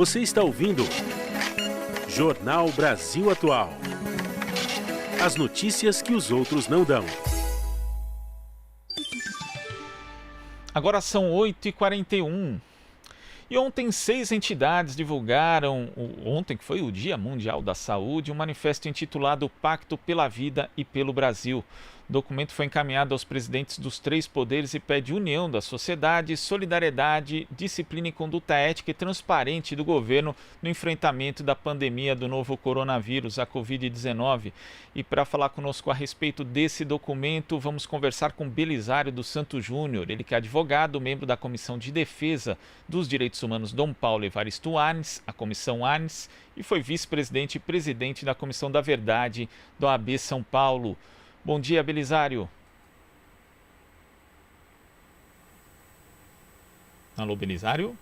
Você está ouvindo Jornal Brasil Atual. As notícias que os outros não dão. Agora são 8h41. E ontem 6 entidades divulgaram, ontem que foi o Dia Mundial da Saúde, um manifesto intitulado Pacto pela Vida e pelo Brasil. O documento foi encaminhado aos presidentes dos 3 poderes e pede união da sociedade, solidariedade, disciplina e conduta ética e transparente do governo no enfrentamento da pandemia do novo coronavírus, a Covid-19. E para falar conosco a respeito desse documento, vamos conversar com Belisário dos Santos Júnior, ele que é advogado, membro da Comissão de Defesa dos Direitos Humanos Dom Paulo Evaristo Arnes, a Comissão Arnes, e foi vice-presidente e presidente da Comissão da Verdade do OAB São Paulo. Bom dia, Belisário. Alô, Belisário?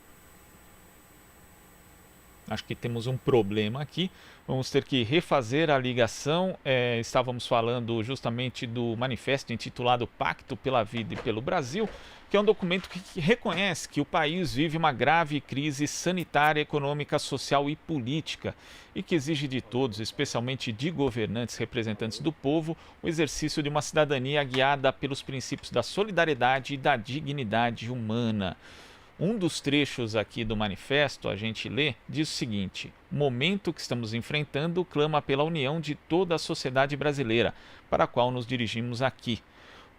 Acho que temos um problema aqui. Vamos ter que refazer a ligação. Estávamos falando justamente do manifesto intitulado Pacto pela Vida e pelo Brasil, que é um documento que reconhece que o país vive uma grave crise sanitária, econômica, social e política e que exige de todos, especialmente de governantes representantes do povo, o exercício de uma cidadania guiada pelos princípios da solidariedade e da dignidade humana. Um dos trechos aqui do manifesto, a gente lê, diz o seguinte: o momento que estamos enfrentando clama pela união de toda a sociedade brasileira, para a qual nos dirigimos aqui.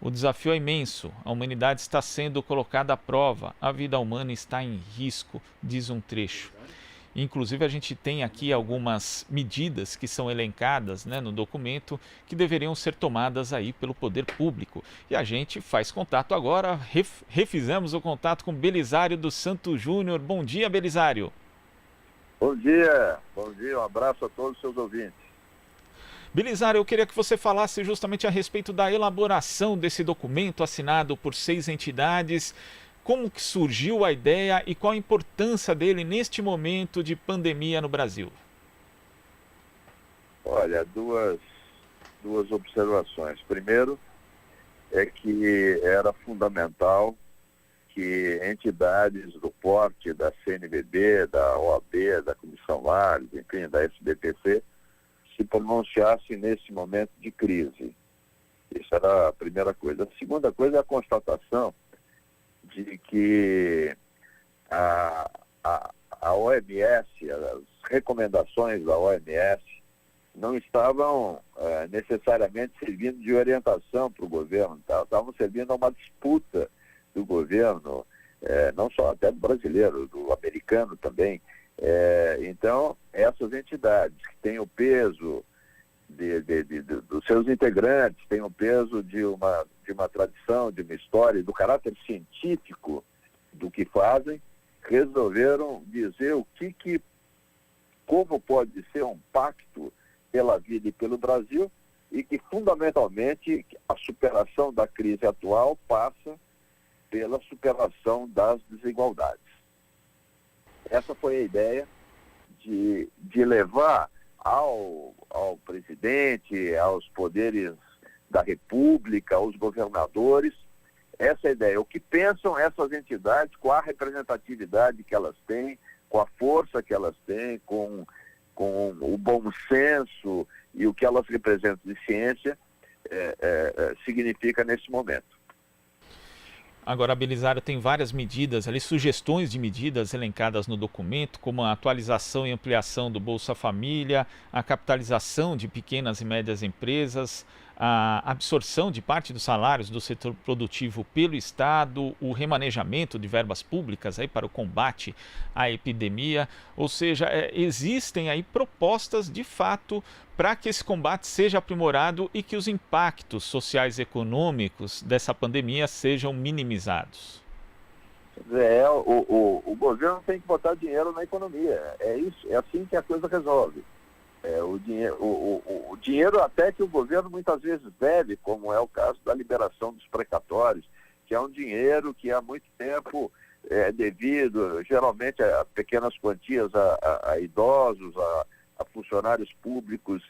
O desafio é imenso, a humanidade está sendo colocada à prova, a vida humana está em risco, diz um trecho. Inclusive, a gente tem aqui algumas medidas que são elencadas, no documento que deveriam ser tomadas aí pelo poder público. E a gente faz contato agora, refizemos o contato com Belisário dos Santos Júnior. Bom dia, Belisário. Bom dia, um abraço a todos os seus ouvintes. Belisário, eu queria que você falasse justamente a respeito da elaboração desse documento assinado por 6 entidades. Como que surgiu a ideia e qual a importância dele neste momento de pandemia no Brasil? Olha, duas observações. Primeiro, é que era fundamental que entidades do porte da CNBB, da OAB, da Comissão Arnes, enfim, da SBPC, se pronunciassem nesse momento de crise. Isso era a primeira coisa. A segunda coisa é a constatação de que a OMS, as recomendações da OMS, não estavam necessariamente servindo de orientação para o governo, estavam servindo a uma disputa do governo, não só até do brasileiro, do americano também. Então, essas entidades que têm o peso dos seus integrantes, têm o peso de uma tradição, de uma história, do caráter científico do que fazem, resolveram dizer como pode ser um pacto pela vida e pelo Brasil, e que fundamentalmente a superação da crise atual passa pela superação das desigualdades. Essa foi a ideia de levar ao presidente, aos poderes da República, aos governadores, essa ideia. O que pensam essas entidades com a representatividade que elas têm, com a força que elas têm, com o bom senso e o que elas representam de ciência, significa nesse momento. Agora, Belisário, tem várias medidas, sugestões de medidas elencadas no documento, como a atualização e ampliação do Bolsa Família, a capitalização de pequenas e médias empresas, a absorção de parte dos salários do setor produtivo pelo Estado, o remanejamento de verbas públicas para o combate à epidemia. Ou seja, existem aí propostas de fato para que esse combate seja aprimorado e que os impactos sociais e econômicos dessa pandemia sejam minimizados. O governo tem que botar dinheiro na economia. É isso, é assim que a coisa resolve. O dinheiro até que o governo muitas vezes deve, como é o caso da liberação dos precatórios, que é um dinheiro que há muito tempo é devido, geralmente, a pequenas quantias a idosos, a funcionários públicos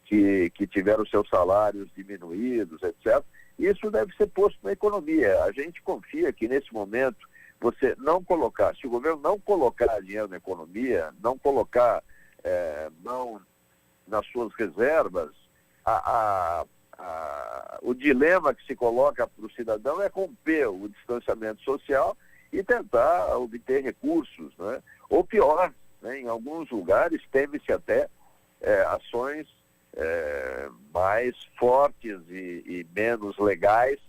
que tiveram seus salários diminuídos, etc. Isso deve ser posto na economia. A gente confia que nesse momento você não colocar, se o governo não colocar dinheiro na economia, não colocar mão nas suas reservas, o dilema que se coloca para o cidadão é romper o distanciamento social e tentar obter recursos, né? Ou pior, né? Em alguns lugares teme-se até ações mais fortes e menos legais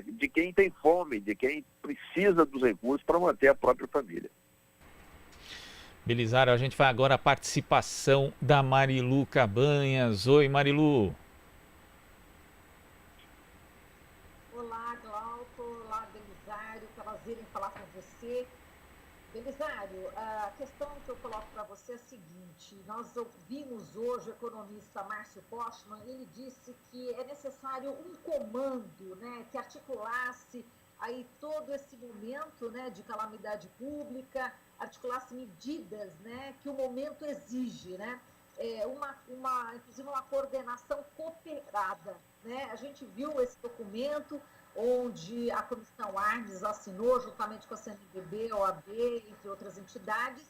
de quem tem fome, de quem precisa dos recursos para manter a própria família. Belisário, a gente vai agora à participação da Marilu Cabanhas. Oi, Marilu. Olá, Glauco. Olá, Belisário. Prazer em falar com você. Belisário, a questão que eu coloco para você é a seguinte: nós ouvimos hoje o economista Márcio Postman, ele disse que é necessário um comando, né, que articulasse aí todo esse momento, né, de calamidade pública, articulasse medidas, né, que o momento exige, né, inclusive uma coordenação cooperada, né. A gente viu esse documento onde a Comissão Arnes assinou, juntamente com a CNBB, a OAB, entre outras entidades.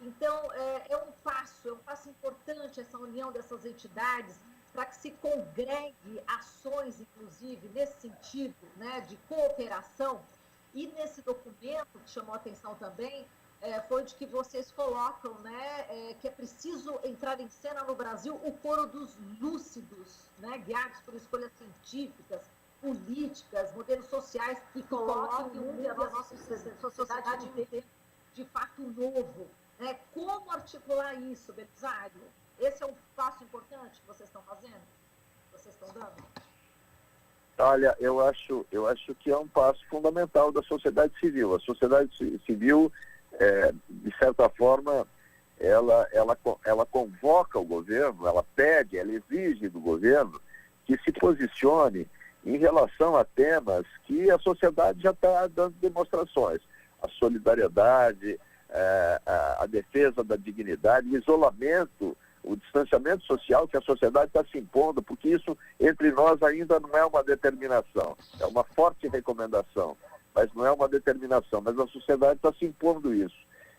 Então, é um passo importante essa união dessas entidades para que se congregue ações, inclusive, nesse sentido, né, de cooperação. E nesse documento, que chamou a atenção também, foi de que vocês colocam, né, que é preciso entrar em cena no Brasil o coro dos lúcidos, né, guiados por escolhas científicas, políticas, modelos sociais que coloquem o mundo e a nossa sociedade em tempo de fato novo. Né? Como articular isso, Belisário? Esse é um passo importante que vocês estão fazendo? Que vocês estão dando? Olha, eu acho que é um passo fundamental da sociedade civil. A sociedade civil, de certa forma, ela convoca o governo, ela pede, ela exige do governo que se posicione em relação a temas que a sociedade já está dando demonstrações. A solidariedade, a defesa da dignidade, o isolamento, o distanciamento social que a sociedade está se impondo, porque isso entre nós ainda não é uma determinação, é uma forte recomendação, mas não é uma determinação, mas a sociedade está se impondo isso.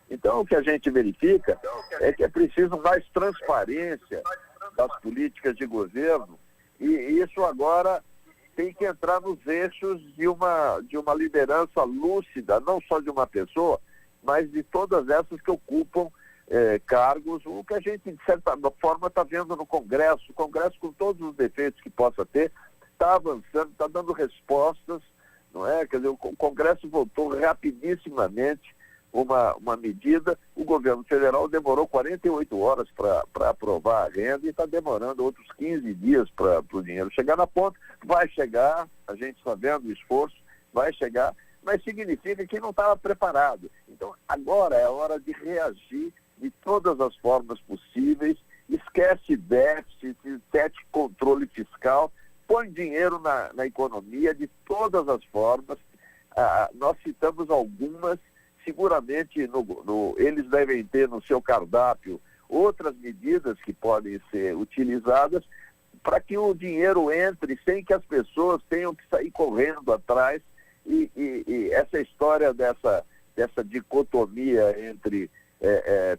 Então, o que a gente verifica é que é preciso mais transparência das políticas de governo, e isso agora tem que entrar nos eixos de uma liderança lúcida, não só de uma pessoa, mas de todas essas que ocupam cargos, o que a gente, de certa forma, está vendo no Congresso. O Congresso, com todos os defeitos que possa ter, está avançando, está dando respostas, não é? Quer dizer, o Congresso votou rapidissimamente uma medida, o governo federal demorou 48 horas para aprovar a renda e está demorando outros 15 dias para o dinheiro chegar na ponta. Vai chegar, a gente está vendo o esforço, vai chegar, mas significa que não estava preparado. Então, agora é a hora de reagir de todas as formas possíveis, esquece déficit controle fiscal, põe dinheiro na economia de todas as formas. Nós citamos algumas. Seguramente eles devem ter no seu cardápio outras medidas que podem ser utilizadas para que o dinheiro entre sem que as pessoas tenham que sair correndo atrás. E essa história dessa dicotomia entre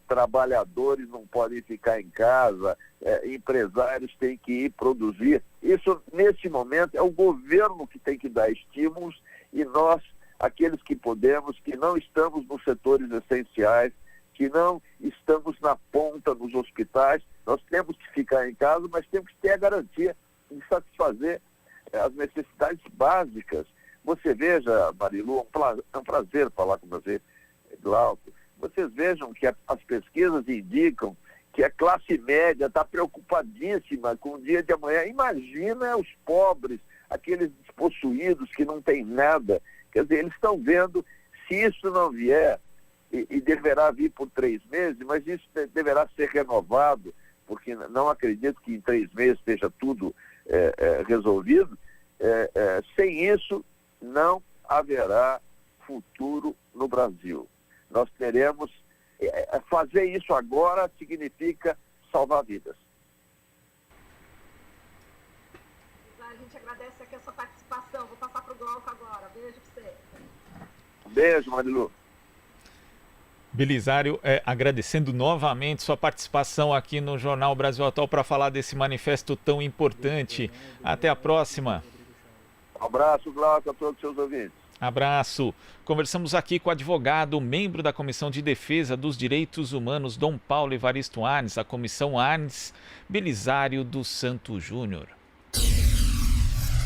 trabalhadores não podem ficar em casa, empresários têm que ir produzir, isso nesse momento é o governo que tem que dar estímulos e nós, aqueles que podemos, que não estamos nos setores essenciais, que não estamos na ponta dos hospitais, nós temos que ficar em casa, mas temos que ter a garantia de satisfazer as necessidades básicas. Você veja, Marilu, é um prazer falar com você, Glauco. Vocês vejam que as pesquisas indicam que a classe média está preocupadíssima com o dia de amanhã. Imagina os pobres, aqueles despossuídos que não têm nada. Quer dizer, eles estão vendo, se isso não vier, e deverá vir por 3 meses, mas isso deverá ser renovado, porque não acredito que em 3 meses esteja tudo resolvido. Sem isso, não haverá futuro no Brasil. Nós teremos, fazer isso agora significa salvar vidas. A gente agradece aqui a sua participação. Vou passar para o Glauco agora. Beijo para você. Um beijo, Marilu. Belisário, agradecendo novamente sua participação aqui no Jornal Brasil Atual para falar desse manifesto tão importante. Até a próxima. Um abraço, Glauco, a todos os seus ouvintes. Abraço. Conversamos aqui com o advogado, membro da Comissão de Defesa dos Direitos Humanos, Dom Paulo Evaristo Arnes, a Comissão Arnes, Belisário dos Santos Júnior.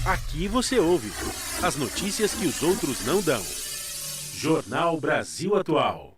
Aqui você ouve as notícias que os outros não dão. Jornal Brasil Atual.